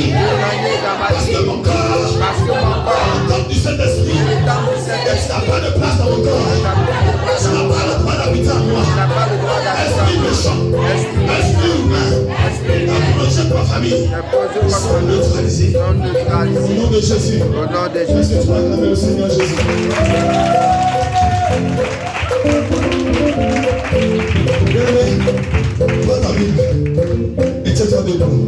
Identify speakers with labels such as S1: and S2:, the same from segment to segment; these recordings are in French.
S1: vie. Parce que mon corps, le temple du Saint-Esprit, n'a pas de place dans mon corps. Tu n'as pas le droit d'habiter en moi. Esprit méchant, esprit humain, approche de ma famille, sont neutralisés. Au nom de Jésus. Est-ce que tu vas acclamer le Seigneur Jésus? Bien-aimé, prends ta Bible et tiens-toi debout.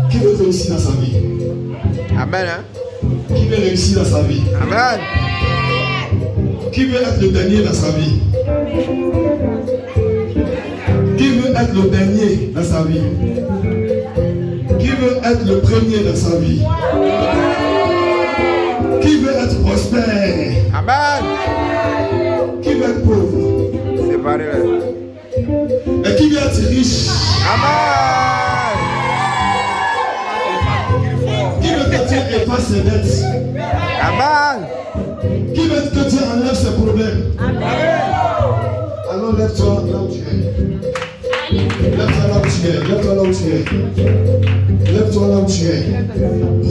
S1: Qui veut réussir dans sa vie?
S2: Amen. Hein?
S1: Qui veut réussir dans sa vie?
S2: Amen.
S1: Qui veut être le dernier dans sa vie? Qui veut être le dernier dans sa vie? Qui veut être le premier dans sa vie? Qui veut être prospère?
S2: Amen.
S1: Qui veut être pauvre?
S2: C'est pareil.
S1: Et qui veut être riche?
S2: Amen.
S1: Qui veut que Dieu efface ses dettes?
S2: Amen.
S1: Qui veut que Dieu enlève ses problèmes?
S2: Amen.
S1: Alors lève-toi là où tu es. Lève-toi là où tu es. Lève-toi là où tu es. Lève-toi là où tu es.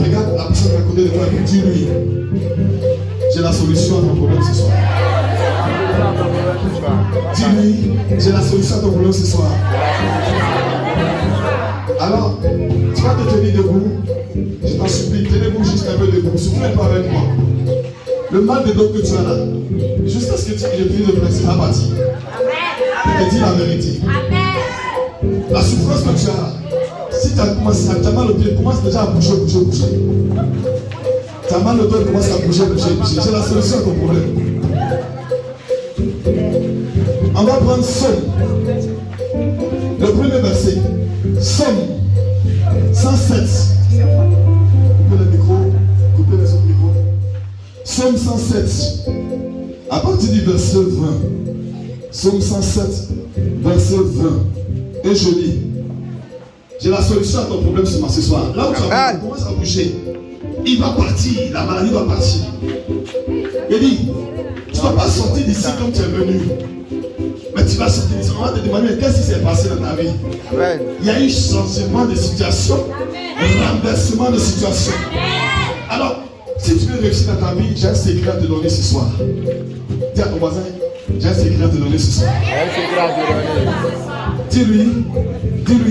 S1: Regarde la personne à côté de toi et dis-lui, j'ai la solution à ton problème ce soir. Dis-lui, j'ai la solution à ton problème ce soir. Alors, tu vas te tenir debout. Je t'en supplie, tenez-vous juste un peu debout. Soufflez pas avec moi. Le mal de dos que tu as là, jusqu'à ce que je prie de presse, va partir. Et dis la vérité. La souffrance que tu as là, si tu as commencé à mal au pied, commence déjà à bouger. Tu as mal au dos, commence à bouger. J'ai la solution à ton problème. On va prendre Somme. Le premier verset. Somme 107. Coupez le micro. Coupez les autres micros. Somme 107. À partir du verset 20. Somme 107, verset 20. Et je lis. J'ai la solution à ton problème ce soir. Là où tu as commence à bouger. Il va partir. La maladie va partir. Il dit, tu ne vas pas sortir d'ici comme tu es venu. Mais tu vas sortir d'ici. On va te demander qu'est-ce qui s'est passé dans ta vie.
S2: Amen.
S1: Il y a eu changement de situation, renversement de situation. Alors, si tu veux réussir dans ta vie, j'ai un secret à te donner ce soir. Dis à ton voisin, j'ai un secret à te donner ce soir. Dis-lui,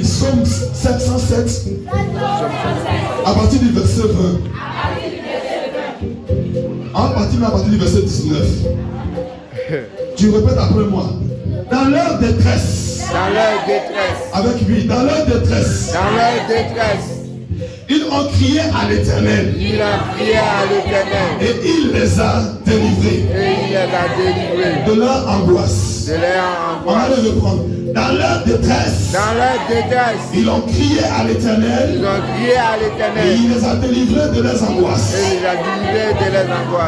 S1: Somme 707, à partir du verset 20. À partir du verset 19. Tu répètes après moi. Dans leur détresse. Avec lui, dans leur détresse. Ils ont crié à l'Éternel. Et il les a délivrés. De leur angoisse. On va le reprendre. Dans leur détresse. Ils ont crié à l'Éternel. Et il les a délivrés de leurs angoisses.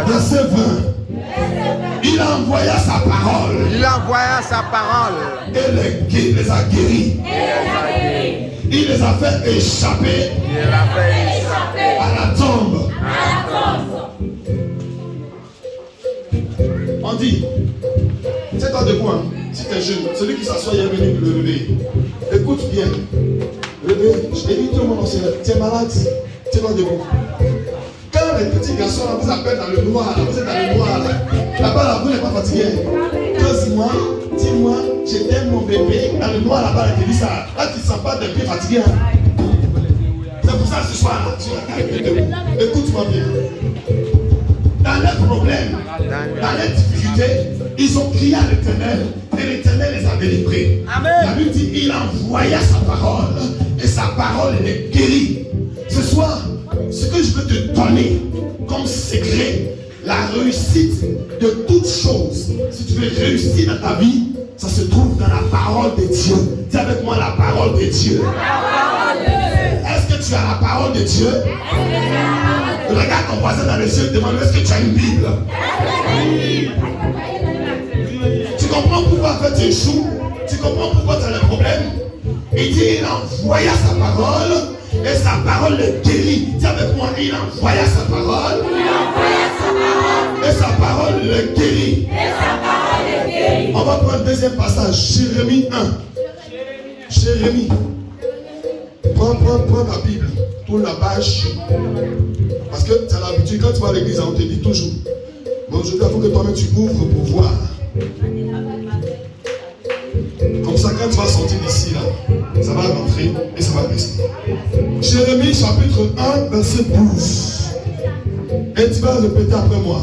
S1: Verset 20. Il envoya sa parole. Et les a guéris. Il les a fait échapper. À la tombe. On dit, c'est toi debout, hein? Si tu es jeune, celui qui s'assoit, il est venu le réveiller. Écoute bien. Réveille. J'ai dit tout le monde, tu es malade. Tiens-toi debout. Quand les petits garçons là, vous appellent dans le noir, vous êtes dans le noir, là-bas, vous n'êtes pas fatigué. 15 mois, 10 mois, j'étais mon bébé, dans le noir là-bas, tu dis ça. Là, tu ne sens pas de pied fatigué. C'est pour ça ce soir, là, tu as écoute-moi bien. Dans leurs problèmes, dans les difficultés, ils ont crié à l'Éternel et l'Éternel les a délivrés. La Bible dit, il envoya sa parole et sa parole les guérit. Ce soir, ce que je veux te donner comme secret, la réussite de toutes choses, si tu veux réussir dans ta vie, ça se trouve dans la parole de Dieu. Dis avec moi la parole de Dieu. Est-ce que tu as la parole de Dieu? Regarde ton voisin dans les yeux et demande, est-ce que tu as une Bible? Tu comprends pourquoi tu échoues? Tu comprends pourquoi tu as des problèmes? Il dit, il envoya sa parole et sa parole le guérit. Dis avec moi, il envoya sa parole. Et sa parole le guérit. On va prendre 2 deuxième passage, Jérémie 1. Jérémie. Prends ta Bible, tourne la page. Parce que tu as l'habitude, quand tu vas à l'église, on te dit toujours. Mais aujourd'hui, il faut que toi-même tu ouvres pour voir. Comme ça, quand tu vas sortir d'ici, là, ça va rentrer et ça va rester. Jérémie chapitre 1, verset 12. Et tu vas répéter après moi.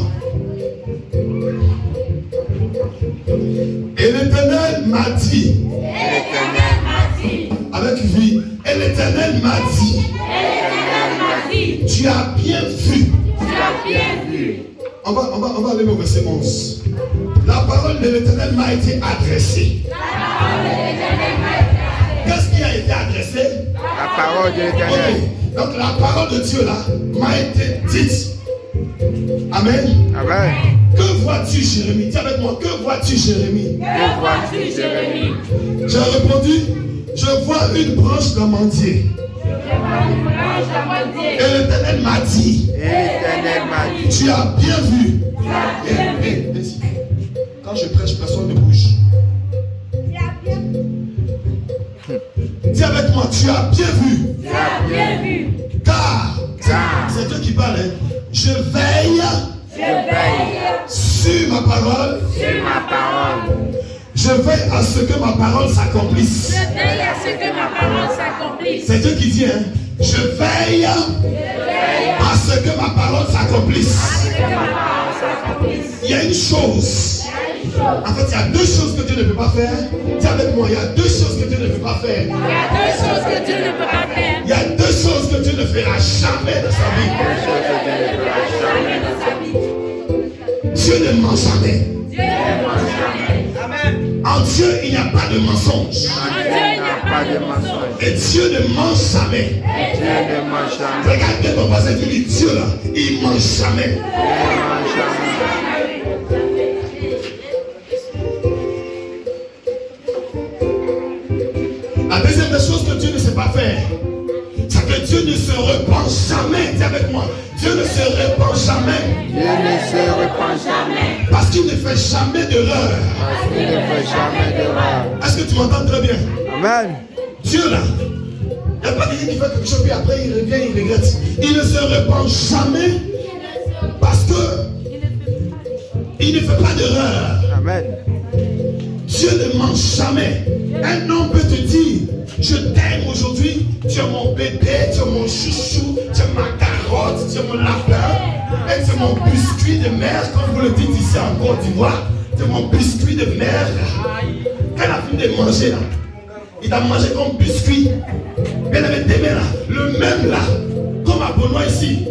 S1: Et l'Éternel m'a dit. Avec vie. Et l'Éternel m'a dit. Tu as bien vu. On va aller au verset 11. La parole de l'Éternel m'a été adressée. Qu'est-ce qui a été adressé?
S2: La parole de l'Éternel.
S1: Okay. Donc la parole de Dieu là m'a été dite. Amen.
S2: Amen.
S1: Que vois-tu, Jérémie? Dis avec moi, que vois-tu, Jérémie?
S2: Que vois-tu, Jérémie?
S1: J'ai répondu, je vois une branche d'amandier. Et l'Éternel m'a dit. Tu as bien vu. Quand je prêche, personne ne bouge. Dis avec moi, tu as bien vu. Car c'est Dieu qui parle. Je veille sur ma parole. Je veille à ce que ma parole s'accomplisse. C'est Dieu qui dit, hein, je veille à ce que ma parole s'accomplisse. Il y a une chose. En fait, il y a deux choses que Dieu ne peut pas faire. Dis avec moi, il y a deux choses que Dieu ne peut pas faire. Il y a deux choses que Dieu ne fera jamais de sa vie. Dieu ne ment jamais. En Dieu, il n'y a pas de mensonge. Et Dieu ne ment jamais. Regardez ton voisin qui dit Dieu là, il ne ment jamais. La deuxième des choses que Dieu ne sait pas faire, c'est que Dieu ne se repent jamais. Dis avec moi, Dieu ne se repent jamais. Parce qu'il ne fait jamais d'erreur. Est-ce que tu m'entends très bien?
S2: Amen.
S1: Dieu là, il n'y a pas quelqu'un qui fait quelque chose puis après il revient, il regrette. Il ne se repent jamais parce que il ne fait pas d'erreur.
S2: Amen.
S1: Dieu ne ment jamais. Un homme peut te dire, je t'aime aujourd'hui, tu es mon bébé, tu es mon chouchou, tu es ma carotte, tu es mon lapin, et tu es mon biscuit de mer, comme vous le dites ici en Côte d'Ivoire, tu es mon biscuit de mer. Quand il a fini de manger là, il t'a mangé comme biscuit. Bien avec tes mains là, le même là, comme à Benoît ici,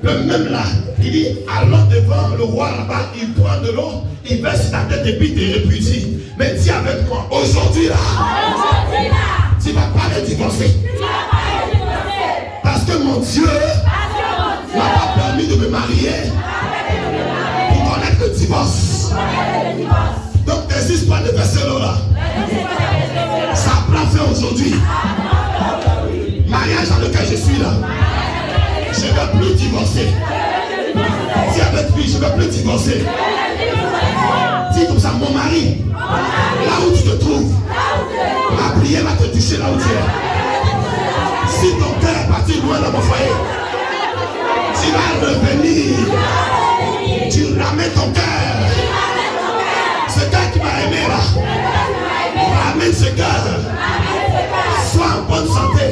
S1: le même là, il dit, allons devant le roi là-bas, il prend de l'eau, il verse ta tête et puis il te répudie. Mais dis avec moi, aujourd'hui là, tu vas pas le divorcer. Parce que mon Dieu m'a pas permis de me marier pour connaître le divorce. Donc tes histoires de verser l'eau là, ça prend fin aujourd'hui. Mariage dans lequel je suis là, je ne vais plus divorcer. Dis avec lui, je ne vais plus divorcer. Dis comme ça, mon mari, là où tu te trouves, la prière va te toucher là où tu es. Si ton cœur est parti loin dans mon foyer, tu vas revenir. Tu ramènes ton cœur. Ce cœur qui m'a aimé là, ramène ce cœur. Sois en bonne santé.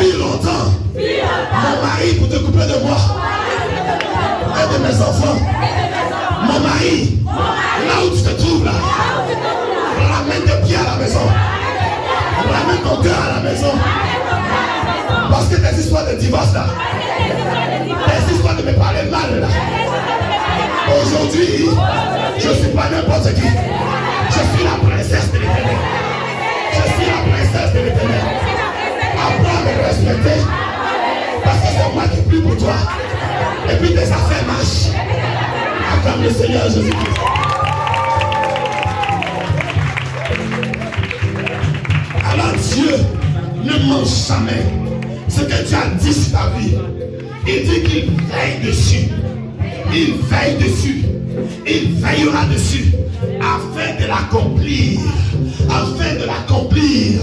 S1: Vis longtemps. Mon mari pour te couper de moi et de mes enfants. Mon mari, là où tu te trouves là, ramène tes pieds à la maison. Ramène ton cœur à la maison. Parce que tes histoires de divorce là, tes histoires de me parler mal là, aujourd'hui, je ne suis pas n'importe qui. Je suis la princesse de l'Éternel. Je suis la princesse de l'Éternel. Apprends à me respecter. Parce que c'est moi qui prie pour toi. Et puis tes affaires marchent. Acclame le Seigneur Jésus-Christ. Alors Dieu ne ment jamais. Ce que tu as dit sur ta vie, il dit qu'il veille dessus. Il veille dessus. Il veillera dessus afin de l'accomplir. Afin de l'accomplir.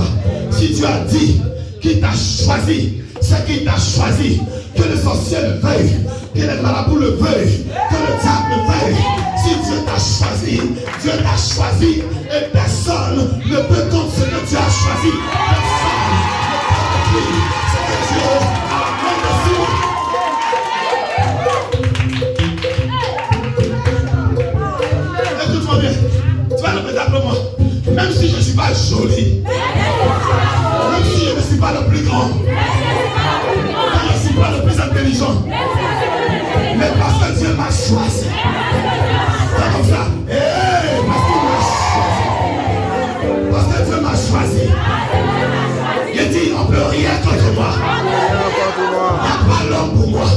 S1: Si Dieu a dit qu'il t'a choisi, c'est qu'il t'a choisi. Que le sorcier le veuille, que les marabouts le veuillent, que le diable le veuille. Si Dieu t'a choisi, Dieu t'a choisi. Et personne ne peut contre ce que Dieu a choisi. Personne ne peut contre ce que Dieu a amené dessus. Écoute-moi bien. Tu vas le répéter après moi. Même si je ne suis pas joli, même si je ne suis pas le plus grand, je ne suis pas le plus intelligent, mais parce que Dieu m'a choisi. C'est comme ça. Hey, parce que Dieu m'a choisi. Il dit, on ne peut rien contre moi. Il n'y a pas l'homme pour moi.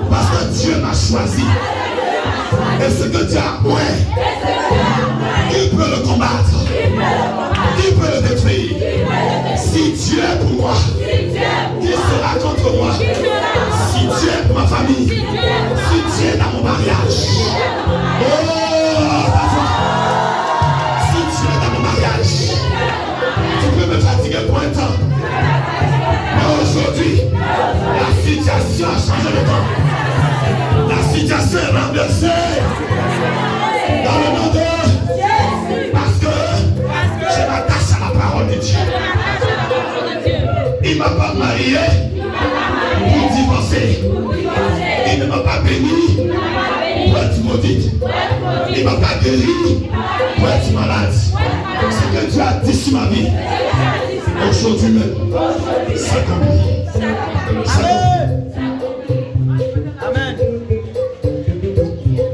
S1: Parce que Dieu m'a choisi. Et ce que Dieu a oué, qui peut le combattre? Qui peut le détruire? Si Dieu est pour moi, qui sera contre moi? Si Dieu est pour ma famille, si Dieu est dans mon mariage, oh, si Dieu est dans mon mariage, tu peux me fatiguer pour un temps. Mais aujourd'hui, la situation a changé de temps. La situation est renversée dans le nom de Jésus. Parce que je m'attache à la parole de Dieu. Il ne m'a pas marié pour divorcer. Il ne m'a pas béni pour être maudite. Il ne m'a pas guéri pour être malade. Ce que Dieu a dit sur ma vie, aujourd'hui même, s'accomplit.
S3: Amen.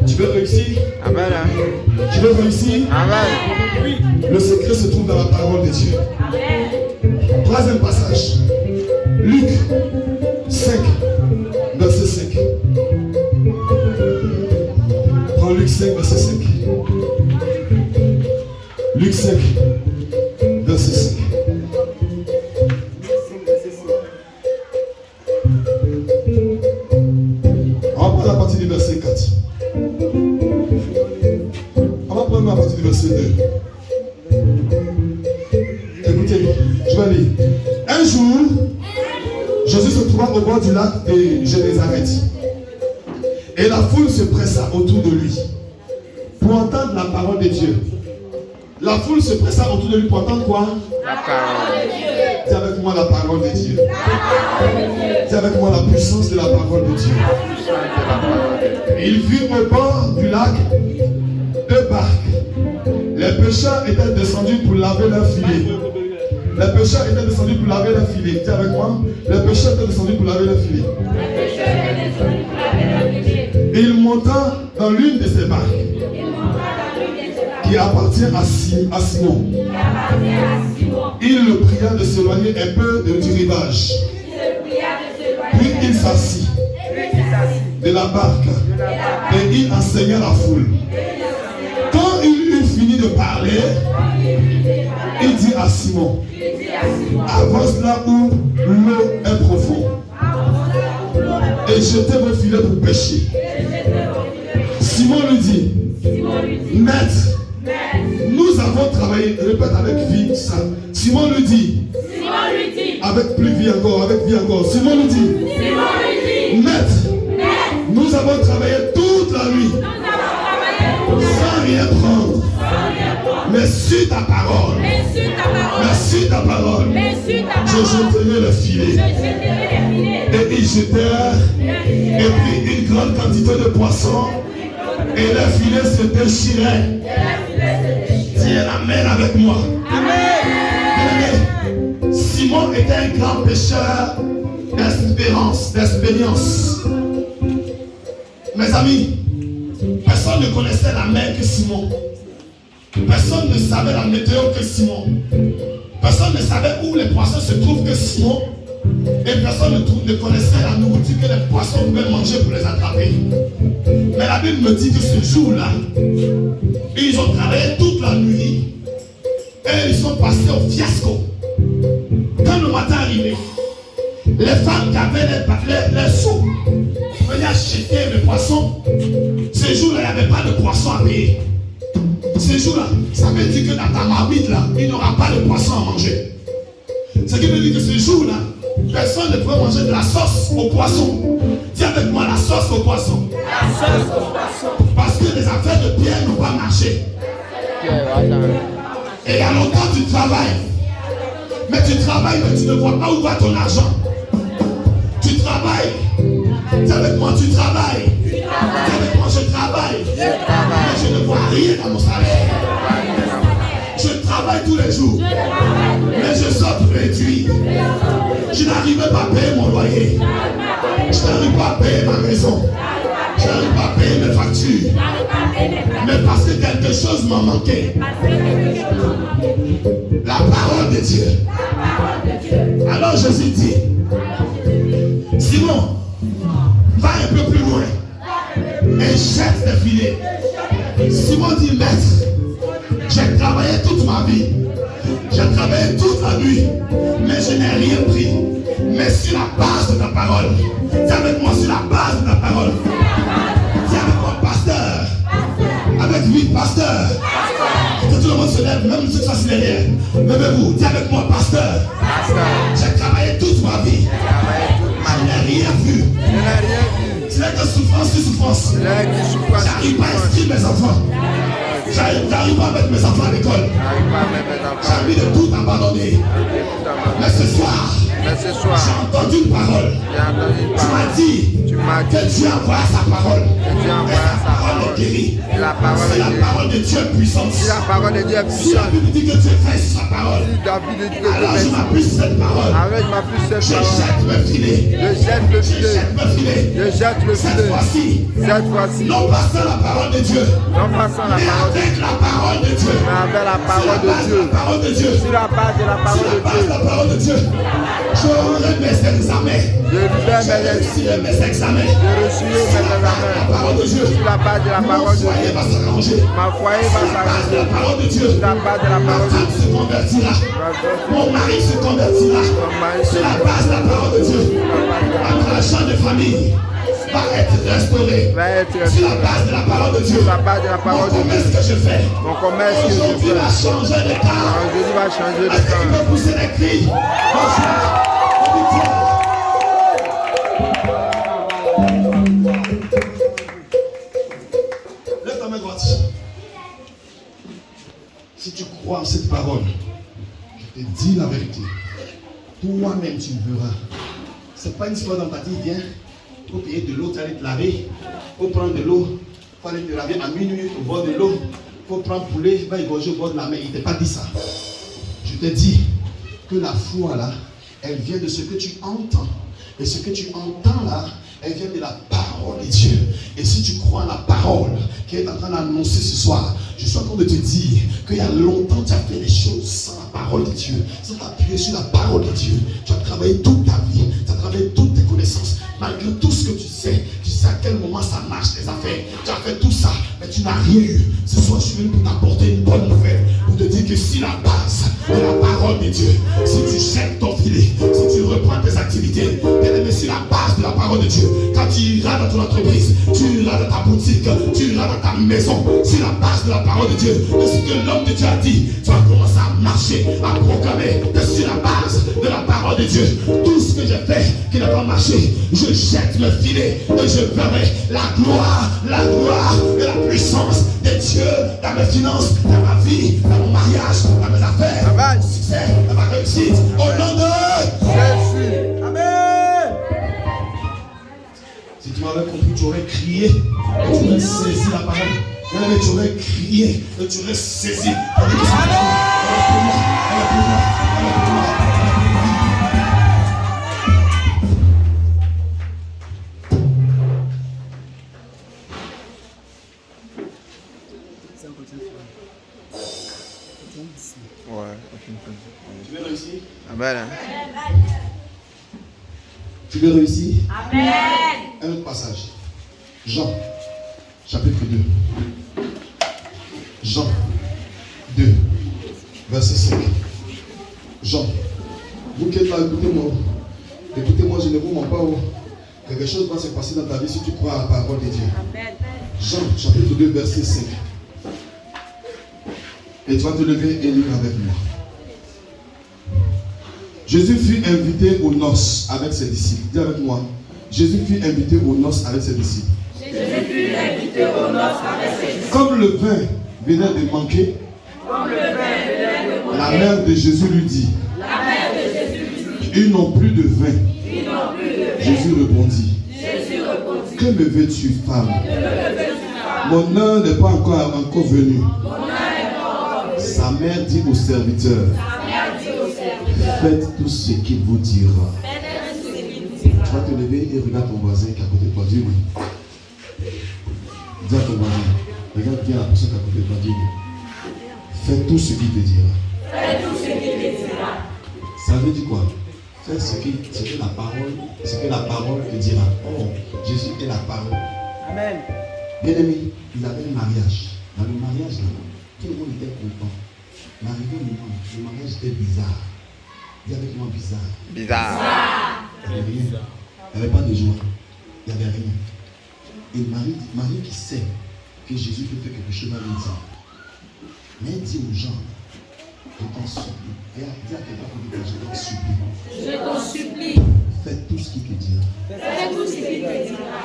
S1: Tu veux réussir?
S2: Amen.
S1: Tu veux réussir?
S2: Amen.
S3: Oui.
S1: Le secret se trouve dans la parole de Dieu. Troisième passage. Luc 5, verset 5. Prends Luc 5, verset 5. Luc 5, verset 5. On va prendre la partie du verset 4. On va prendre la partie du verset 2. Écoutez, je vais lire. Un jour, Jésus se trouva au bord du lac de Génézareth. Et la foule se pressa autour de lui pour entendre la parole de Dieu. La foule se pressa autour de lui pour entendre quoi?
S2: La parole de Dieu.
S1: Dis avec moi la parole de Dieu. Dis avec moi la puissance de la parole de Dieu. Il vit au bord du lac deux barques. Les pêcheurs étaient descendus pour laver leurs filets. Les pêcheurs étaient descendus pour laver leurs filets. Dis avec moi, les pêcheurs étaient descendus pour laver leurs filets. Il monta dans l'une de ces barques qui appartient à Simon. Il le pria de s'éloigner un peu du rivage. Puis il s'assit de la barque et il enseigna la foule. Quand il eut fini de parler, il dit à Simon, avance là où l'eau est profonde et jetez vos filets pour pêcher. Simon lui dit, maître, nous avons travaillé, répète avec vie ça. Simon lui dit, avec plus vie encore, avec vie encore. Simon lui dit, maître, nous avons travaillé toute la nuit sans rien prendre. Mais sur ta parole, je jeterai le filet. Et ils jetèrent, et puis une grande quantité de poissons, et le filet se déchirait. Dis amen avec moi. Amen. Simon était un grand pêcheur d'expérience. Mes amis, personne ne connaissait la mer que Simon. Personne ne savait la météo que Simon. Personne ne savait où les poissons se trouvent que Simon. Et personne ne connaissait la nourriture que les poissons pouvaient manger pour les attraper. Mais la Bible me dit que ce jour-là, ils ont travaillé toute la nuit et ils sont passés au fiasco. Quand le matin arrivait, les femmes qui avaient les sous venaient à jeté le poisson, ce jour-là, il n'y avait pas de poisson à payer. Ce jour-là, ça veut dire que dans ta marmite, là, il n'y aura pas de poisson à manger. Ce qui veut dire que ce jour-là, personne ne pourra manger de la sauce au poisson. Dis avec moi la sauce au poisson.
S3: La sauce au poisson.
S1: Parce que les affaires de Pierre n'ont pas marché. Et il y a longtemps tu travailles. Mais tu travailles, mais tu ne vois pas où va ton argent. Tu travailles. Dis avec moi, tu travailles. Dis avec moi, je travaille. Mais je ne vois rien dans mon salaire. Je travaille tous les jours. Mais je sors réduit. Je n'arrive pas à payer mon loyer. Je n'arrive pas à payer ma maison. Je n'arrive pas à payer mes factures. Mais parce que quelque chose m'a manqué. La parole de Dieu. Alors Jésus dit, Simon, va un peu plus loin et jette tes filets. Simon dit, maître, j'ai travaillé toute ma vie. J'ai travaillé toute la nuit, mais je n'ai rien pris. Mais sur la base de ta parole, dis avec moi sur la base de ta parole. Dis avec moi, pasteur. Avec lui, pasteur. Que tout le monde se lève, même ceux qui sont derrière. Levez-vous, dis avec moi, pasteur. J'ai travaillé toute ma vie. Je n'ai rien vu. C'est là que souffrance sur souffrance. J'arrive pas à inscrire mes enfants. J'arrive pas à mettre mes enfants à l'école. J'ai envie de tout abandonner. Mais ce soir, j'ai entendu une parole. Tu m'as dit que Dieu envoie sa parole. Et sa parole est guérie. C'est la parole de Dieu puissante. Si la Bible dit que Dieu fait sa parole, alors je m'appuie sur cette parole. Je jette mes filets. Je jette mes filets. Cette fois-ci, non pas sans la parole de Dieu, mais avec la parole de Dieu. Sur la base de la parole de Dieu. J'aurai mes examens. Je réussirai mes examens. La parole de Dieu. Mon foyer va s'arranger. La parole de Dieu. Ma femme se convertira. Mon mari se convertira. Sur la base de la parole de Dieu. Ma chambre de famille va être restauré sur la base de la parole de Dieu. Mon commerce que je fais aujourd'hui va changer de temps. Est-ce que tu peux pousser des cris? Lève ta main droite. Si tu crois en cette parole, je te dis la vérité. Toi-même tu le verras. C'est pas une histoire dans ta vie, viens. Faut payer de l'eau, tu allais te laver. Faut prendre de l'eau. Faut aller te laver à minuit au bord de l'eau. Faut prendre poulet, va égorger au bord de la mer. Il ne t'a pas dit ça. Je te dis que la foi là, elle vient de ce que tu entends. Et ce que tu entends là, elle vient de la parole de Dieu. Et si tu crois en la parole qui est en train d'annoncer ce soir, je suis en train de te dire qu'il y a longtemps tu as fait les choses sans la parole de Dieu, sans t'appuyer sur la parole de Dieu. Tu as travaillé toute ta vie, tu as travaillé toutes tes connaissances, malgré tout ce que tu sais à quel moment ça marche les affaires. Tu as fait tout ça, mais tu n'as rien eu. Ce soir, je suis venu pour t'apporter une bonne nouvelle, pour te dire que si la base de la parole de Dieu, si tu jettes ton filet, si tu reprends tes activités, bien-aimé, si la base de la parole de Dieu, quand tu iras dans ton entreprise, tu iras dans ta boutique, tu iras dans ta maison, si la base de la parole de Dieu, de ce que l'homme de Dieu a dit, tu vas commencer à marcher, à proclamer que sur la base de la parole de Dieu, tout ce que j'ai fait qui n'a pas marché, je jette le filet et je verrai la gloire et la puissance de Dieu dans mes finances, dans ma vie, dans mon mariage, dans mes affaires, dans mon succès, dans ma réussite, au nom de Jésus. Amen. Si tu m'avais compris, tu aurais crié, et tu aurais saisi la parole. Mais tu aurais crié, et tu aurais saisi. Tu veux réussir?
S2: Amen.
S1: Tu veux réussir?
S4: Amen.
S1: Un autre passage. Jean, chapitre 2. Jean 2, verset 5. Jean, vous qui êtes là, écoutez-moi. Écoutez-moi, je ne vous mens pas. Quelque chose va se passer dans ta vie si tu crois à la parole de Dieu.
S3: Amen.
S1: Jean chapitre 2 verset 5. Et tu vas te lever et lire avec moi. Jésus fut invité aux noces avec ses disciples. Dis avec moi. Jésus fut invité aux noces avec ses disciples.
S3: Jésus fut invité aux noces avec ses disciples.
S1: Comme le vin venait de manquer, la mère de Jésus lui dit, ils n'ont plus de vin. Jésus répondit, que me veux-tu, femme? Mon heure n'est pas encore venue. Sa mère dit au serviteur, faites tout ce qu'il vous dira. Tu vas te lever et regarde ton voisin qui est à côté de toi. Dis oui. Dis à ton voisin, regarde bien la personne qui est à côté de toi. Dis oui. Fais tout ce qu'il te dira. Ça veut dire quoi? Fais ce que la parole te dira. Oh, Jésus est la parole.
S3: Amen.
S1: Bien aimé, il avait un mariage. Dans le mariage, là, tout le monde était content. Mais arrivé au moment, le mariage était bizarre. Dis avec moi bizarre.
S2: Bizarre.
S1: Il n'y avait rien. Il n'y avait pas de joie. Il n'y avait rien. Et Marie qui sait que Jésus peut faire quelque chose, va lui dire. Mais elle dit aux gens, je t'en supplie. Dis à quelqu'un qui dit, je t'en supplie.
S3: Je t'en supplie.
S1: Fais tout ce qu'il te dira.
S3: Fais tout ce qu'il te dira.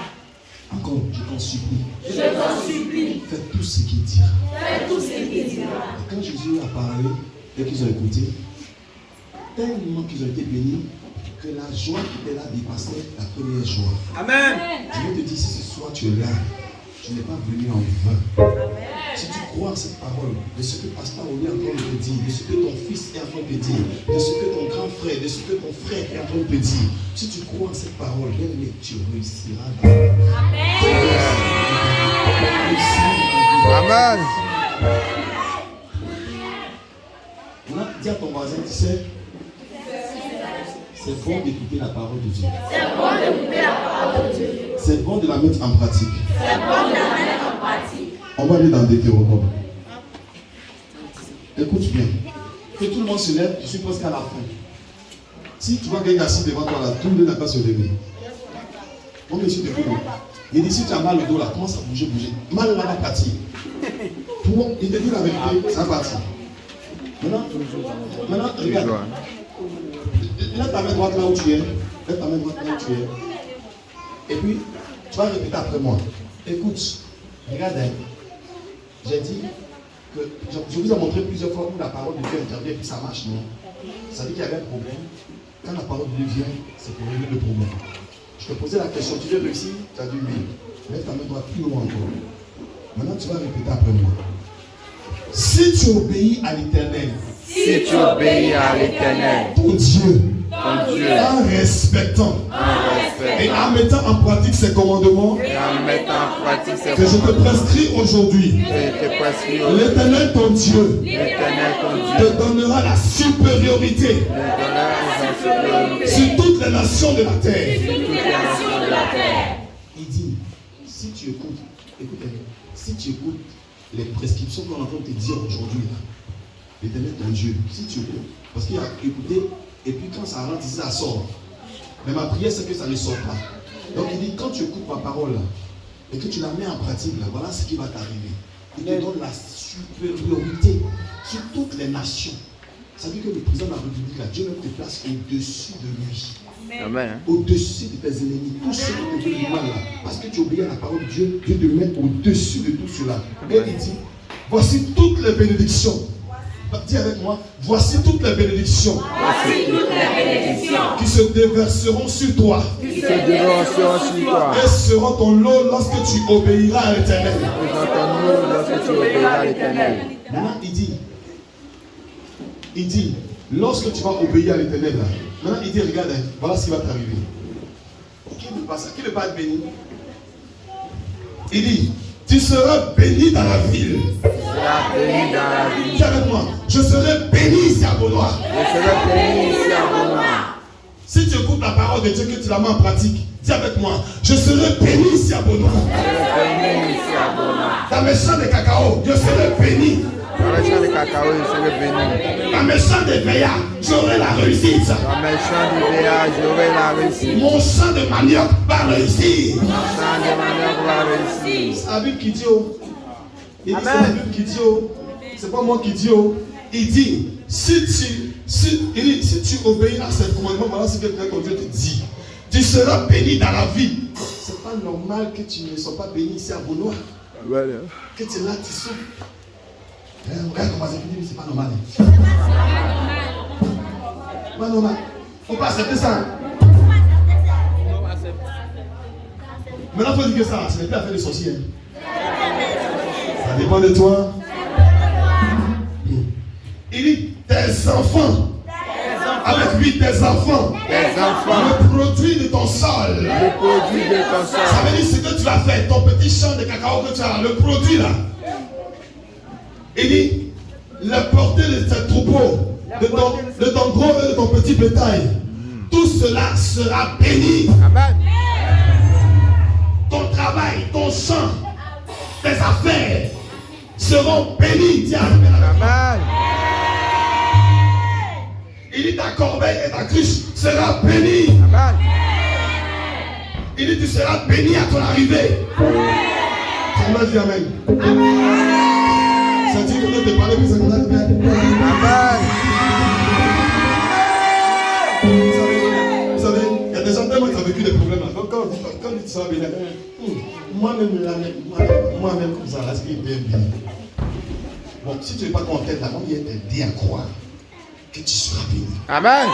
S1: Encore, je t'en supplie.
S3: Je t'en supplie.
S1: Fais tout ce qu'il dira.
S3: Fais tout ce qu'il dira.
S1: Et quand Jésus a parlé et qu'ils ont écouté, tellement qu'ils ont été bénis que la joie qui était là dépassait la première joie.
S3: Amen.
S1: Je vais te dire, si ce soir tu es là, tu n'es pas venu en vain. Si tu crois à cette parole, de ce que Pasteur Oli est en train de te dire, de ce que ton fils est en train de te dire, de ce que ton grand frère, de ce que ton frère est en train de te dire, si tu crois à cette parole, bien aimé, tu réussiras.
S2: Amen.
S1: Maintenant, dis à ton voisin, tu sais, c'est bon d'écouter la parole de Dieu.
S3: C'est bon d'écouter la parole de Dieu.
S1: C'est bon de la mettre en pratique.
S3: C'est bon de la mettre en pratique.
S1: On va aller dans Deutéronome. Écoute bien. Que tout le monde se lève, je suis presque à la fin. Si tu vois quelqu'un assis devant toi là, tout le monde n'a pas se lever. Bon, monsieur, debout. Il dit si tu as mal au dos là, commence à bouger. Mal là va partir. Il te dit la vérité, ça va partir. Maintenant, regarde. Lève ta main droite là où tu es. Lève ta main droite là où tu es. Et puis, tu vas répéter après moi. Écoute, regarde. J'ai dit que je vous ai montré plusieurs fois où la parole de Dieu intervient et puis ça marche, non? Ça veut dire qu'il y avait un problème. Quand la parole de Dieu vient, c'est pour régler le problème. Je te posais la question, tu veux réussir? Tu as dit oui. Lève ta main droite plus loin encore. Maintenant, tu vas répéter après moi. Si tu obéis à l'Éternel,
S2: Si tu obéis à l'Éternel,
S1: ton Dieu, en respectant et en mettant en pratique ses commandements
S2: et en mettant en pratique ses
S1: que je te prescris aujourd'hui,
S2: je te prescris
S1: l'Éternel ton Dieu
S2: l'Éternel ton Dieu
S1: te donnera la supériorité
S2: te donnera la supériorité
S1: sur toutes les nations de la terre. Il dit, si tu écoutes, écoutez, si tu écoutes les prescriptions qu'on est en train de te dire aujourd'hui, l'Éternel ton Dieu, si tu écoutes, parce qu'il a écouté, et puis quand ça rentre ici, ça sort. Mais ma prière, c'est que ça ne sort pas. Donc il dit, quand tu écoutes ma parole, là, et que tu la mets en pratique, là, voilà ce qui va t'arriver. Il te donne la supériorité sur toutes les nations. Ça veut dire que le président de la République, là, Dieu même te place au-dessus de lui.
S2: Amen.
S1: Au-dessus de tes ennemis, tous ceux qui te veulent du mal là, parce que tu obéis à la parole de Dieu, Dieu te met au-dessus de tout cela. Et il dit, voici toutes les bénédictions. Dis avec moi, voici toutes les bénédictions.
S3: Voici toutes les bénédictions
S1: Qui se déverseront sur toi.
S3: qui se
S2: Se déverseront sur toi.
S1: Et seront ton lot lorsque tu obéiras à l'Éternel.
S2: Et dans ton nom, lorsque tu obéiras à l'Éternel.
S1: Maintenant, il dit, lorsque tu vas obéir à l'Éternel, là, maintenant il dit, regarde, hein, voilà ce qui va t'arriver. Qui ne veut pas être béni? Il dit, tu seras béni dans la ville.
S2: Tu seras béni dans la vie.
S1: Dis avec moi, je serai béni ici à Beaunois.
S2: Je serai béni ici à Beaunois.
S1: Si tu écoutes la parole de Dieu, que tu la mets en pratique, Dis avec moi, je serai béni ici à Bonoa. Dans mes champs de cacao, je serai béni.
S2: Dans les champs de cacao, je serai béni.
S1: Dans mes champs de béa, j'aurai la réussite.
S2: Dans mes champs de béa, j'aurai la réussite.
S1: Mon champ de manioc va réussir.
S2: Mon champ de manioc va réussir.
S1: C'est la Bible qui dit, oh. Il dit, c'est la Bible qui dit, oh. C'est pas moi qui dis, oh. Il dit, si tu obéis à ce commandement, voilà ce que Dieu te dit. Tu seras béni dans la vie. C'est pas normal que tu ne sois pas béni ici à Bonoa. Que tu es là, tu souffres. Regarde comment c'est fini, c'est pas normal. Pas normal. Faut pas accepter ça. Maintenant, il faut dire que ça, ce n'est plus affaire de sorcier. Ça dépend de toi. Il dit, tes enfants. Avec lui, tes enfants. Le produit de ton sol.
S2: Le produit de ton sol.
S1: Ça veut dire ce que tu as fait, ton petit champ de cacao que tu as, le produit là. Il dit, la portée de tes troupeaux, de ton gros et de ton petit bétail, tout cela sera béni.
S2: Amen.
S1: Ton travail, ton champ, tes affaires seront bénis. Dis amen.
S2: Amen.
S1: Il dit ta corbeille et ta cruche sera bénie.
S2: Amen.
S1: Il dit tu seras béni à ton arrivée. Ça m'a dit amen. Ça dit que tu te parles plus ça.
S2: Amen.
S1: Vous savez, il y a des gens tellement qui ont vécu des problèmes. Donc quand tu seras béni, moi-même comme ça, là, c'est qu'il est bien. Bon, si tu n'es pas content, la maman vient t'aider à croire que tu seras béni.
S2: Amen.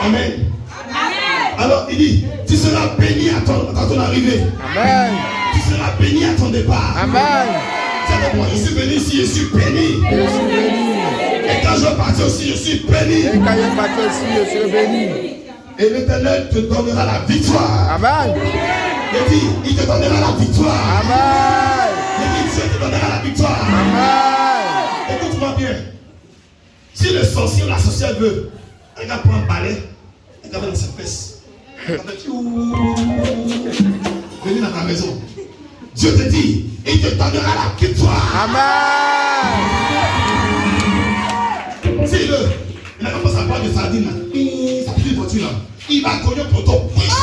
S1: Amen. Alors il dit, tu seras béni à ton arrivée.
S2: Amen.
S1: Tu seras béni à ton départ.
S2: Amen.
S1: Moi, je suis béni ici, je suis béni.
S2: Je suis béni.
S1: Et quand je partir aussi, je suis béni.
S2: Et quand je partir aussi, je suis béni.
S1: Et l'Éternel te donnera la victoire.
S2: Amen.
S1: Il dit, il te donnera la victoire.
S2: Amen.
S1: Il dit, Dieu te donnera la victoire.
S2: Amen.
S1: Écoute-moi bien. Si le sorcier ou la sorcière veut, un gars prend un balai, un gars va dans sa fesse. Un gars fait venez dans ta maison. Dieu te dit, il te donnera la victoire.
S2: Amen.
S1: Si il a commencé à parler de sardines là, sa petite voiture là, il va cogner pour ton push.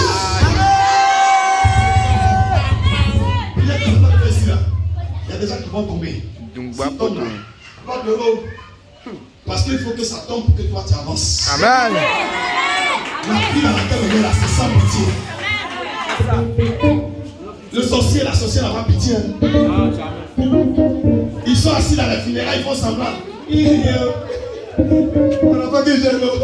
S1: Il y a des gens qui vont tomber.
S2: Donc,
S1: Pas de l'eau. Parce qu'il faut que ça tombe pour que toi tu avances.
S2: Amen.
S1: La vie dans laquelle on est là, c'est ça métier. Le sorcier et la sorcière n'ont pas pitié. Ils sont assis dans les funérailles, ils font semblant. On n'a pas que j'ai l'eau.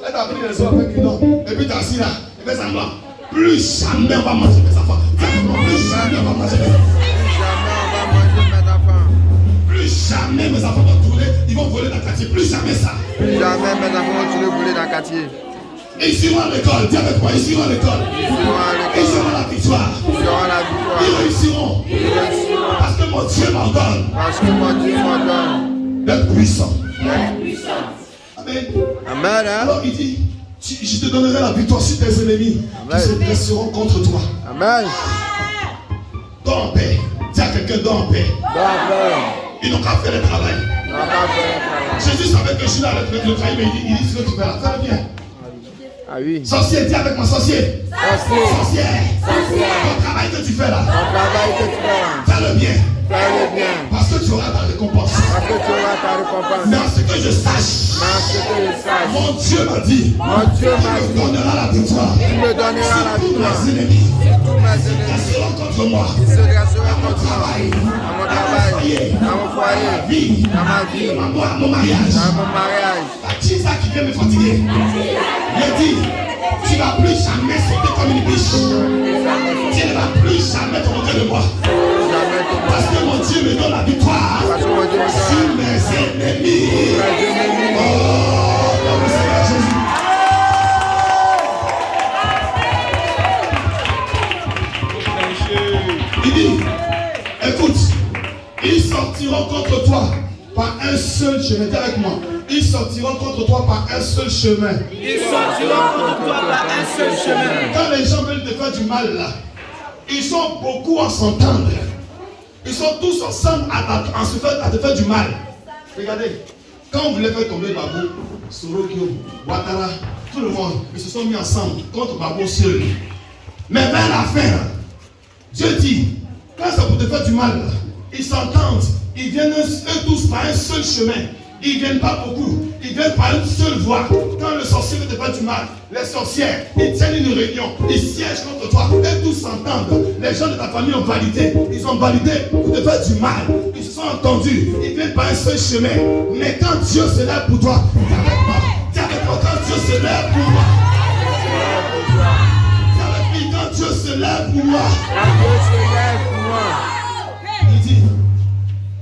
S1: Elle t'a pris les eaux avec une eau. Et puis tu es assis là, et fait semblant. Plus jamais on va manger mes enfants. Plus jamais on va manger mes enfants. Plus jamais mes enfants vont tourner, ils vont voler dans le quartier. Plus jamais ça.
S2: Plus jamais mes enfants vont tourner voler dans le quartier.
S1: Et ils iront à l'école, dis avec moi, ils iront à l'école. Ils auront la victoire. Ils réussiront. Parce que mon Dieu m'ordonne. D'être puissant. Amen.
S2: Amen.
S1: Alors il dit, je te donnerai la victoire sur tes ennemis qui se dresseront contre toi.
S2: Amen.
S1: Dors en paix. Dis à quelqu'un, dors en paix. Ils n'ont qu'à faire le travail. Jésus savait que je suis là avec le travail, mais il dit ce que tu fais là, fais-le bien.
S2: Ah oui.
S1: Sorcier, dis avec moi, sorcier. Sorcière. Ton travail que tu fais là, fais-le bien. Parce que tu auras ta récompense. Mais en ce que je sache, mon Dieu m'a dit, tu me donneras la victoire. Sur tous mes ennemis qui seront contre moi. À mon travail, à mon foyer, à ma vie, à mon mariage. C'est ça qui vient me fatiguer. Il dit, tu ne vas plus jamais sauter comme une biche. Tu ne vas plus jamais te moquer de moi. Parce que mon Dieu me donne la victoire sur mes ennemis. Oh, dans le Seigneur Jésus. Il dit, écoute, ils sortiront contre toi par un seul chemin. Dis avec moi. Ils sortiront contre toi par un seul chemin.
S4: Ils sortiront contre toi par un seul chemin.
S1: Quand les gens veulent te faire du mal, là, ils sont beaucoup à s'entendre. Ils sont tous ensemble à te faire du mal. Regardez, quand on voulait faire tomber Babou, Sorokio, Ouattara, tout le monde, ils se sont mis ensemble contre Babou seul. Mais vers la fin, Dieu dit, quand c'est pour te faire du mal, ils s'entendent, ils viennent eux tous par un seul chemin. Ils ne viennent pas beaucoup, ils viennent par une seule voie. Quand le sorcier veut te faire du mal, les sorcières, ils tiennent une réunion, ils siègent contre toi, eux tous s'entendent. Les gens de ta famille ont validé, ils ont validé pour te faire du mal. Ils se sont entendus, ils viennent par un seul chemin. Mais quand Dieu se lève pour toi, dis avec moi, quand Dieu se lève pour moi. Dis avec moi, quand Dieu se lève pour moi. Il dit,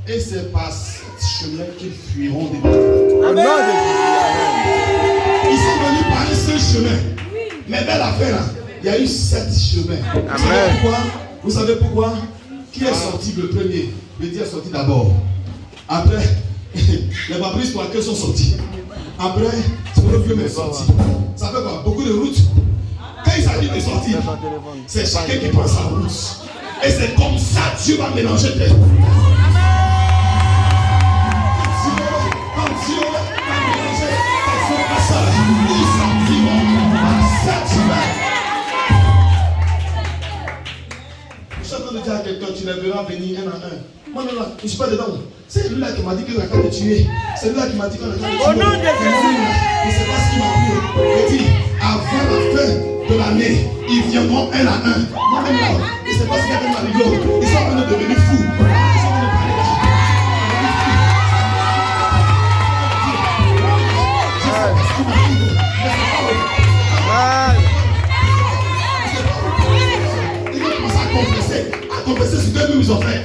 S1: et c'est par ce chemin qu'ils fuiront des balles.
S2: Au nom de Jésus.
S1: Ils sont venus par un seul chemin. Mais vers la fin, là, il y a eu 7 chemins.
S2: Amen.
S1: Vous savez pourquoi? Qui est sorti le premier? Bédi est sorti d'abord. Après, les babris pour laquelle sont sortis. Après, Sorokio est sorti. Ça fait quoi? Beaucoup de routes. Quand il s'agit de sortir, c'est chacun qui prend sa route. Et c'est comme ça que Dieu va mélanger tes routes. Je suis en train de dire à quelqu'un, tu les verras venir un à un. Moi, non, je ne suis pas dedans. C'est lui-là qui m'a dit qu'il a qu'à te tuer. C'est lui-là qui m'a dit qu'on a qu'à te tuer.
S4: Au nom de Jésus.
S1: Je ne sais pas ce qu'il m'a dit. Il dit, avant la fin de l'année, ils viendront un à un. Moi-même là, je ne sais pas ce qu'il y a dans ma rigole. Ils sont en train de devenir fous. Ils sont en train de parler là. Je ne sais pas ce qu'il m'a dit. Je ne sais pas. Ils vont commencer à confesser ce que nous ils ont fait.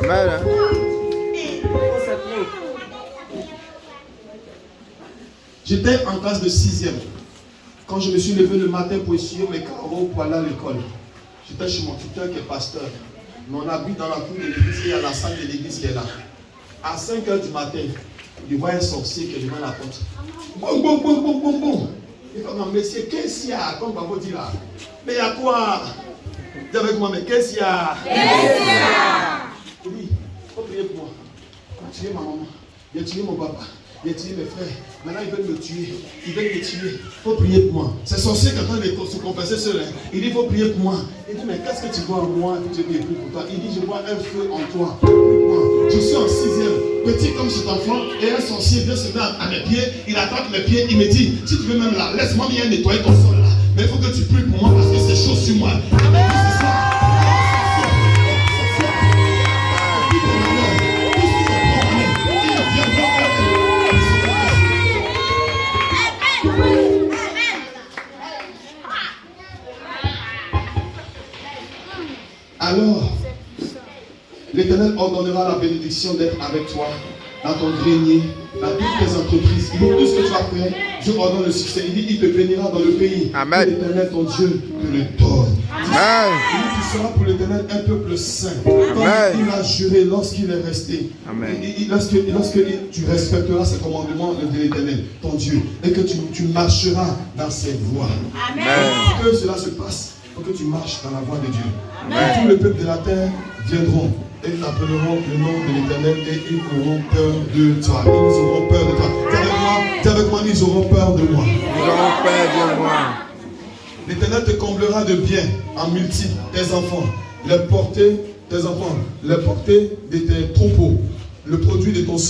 S2: Amen.
S1: J'étais en classe de 6e. Quand je me suis levé le matin pour essuyer mes carreaux pour aller à l'école, j'étais chez mon tuteur qui est pasteur. Mais on habite dans la cour de l'église et il y a la salle de l'église qui est là. À 5h du matin, il voit un sorcier qui est devant la porte. Bon, bon, bon, bon, bon, bon. Il fait, non, monsieur, qu'est-ce qu'il y a? Comme papa dit là. Mais il y a quoi? Dis avec moi, mais qu'est-ce qu'il y a? Qu'est-ce qu'il y a? Il dit, il faut prier pour moi. Il a tué ma maman, il a tué mon papa, il a tué mes frères. Maintenant, ils veulent me tuer. Ils veulent me tuer. Il faut prier pour moi. C'est sorcier qui est en train de se confesser seul. Il dit, il faut prier pour moi. Il dit, mais qu'est-ce que tu vois en moi que tu veux prier pour toi? Il dit, je vois un feu en toi. Je suis en 6e. Petit comme cet enfant, et un sorcier vient se mettre à mes pieds. Il attrape mes pieds. Il me dit, si tu veux même là, laisse-moi bien nettoyer ton sol là. Mais il faut que tu pries pour moi parce que c'est chaud sur moi. Il me dit, c'est ça. Alors, l'Éternel ordonnera la bénédiction d'être avec toi dans ton grenier, dans toutes tes entreprises. Il dit tout ce que tu as fait, Dieu ordonne le succès. Il dit, il te bénira dans le pays.
S2: Amen.
S1: Que l'Éternel, ton Dieu, te le donne.
S2: Amen.
S1: Il dit, tu seras pour l'Éternel un peuple saint. Comme il a juré lorsqu'il est resté.
S2: Amen.
S1: Lorsque tu respecteras ses commandements de l'Éternel, ton Dieu, et que tu marcheras dans ses voies.
S2: Amen.
S1: Pour que cela se passe, il faut que tu marches dans la voie de Dieu. Et tout le peuple de la terre viendront et appelleront le nom de l'Éternel et ils auront peur de toi. Ils auront peur de toi. Dis avec moi, ils auront peur de moi.
S2: Ils auront peur de moi.
S1: L'Éternel te comblera de bien en multiples tes enfants, les portées de tes troupeaux, le produit de ton sang.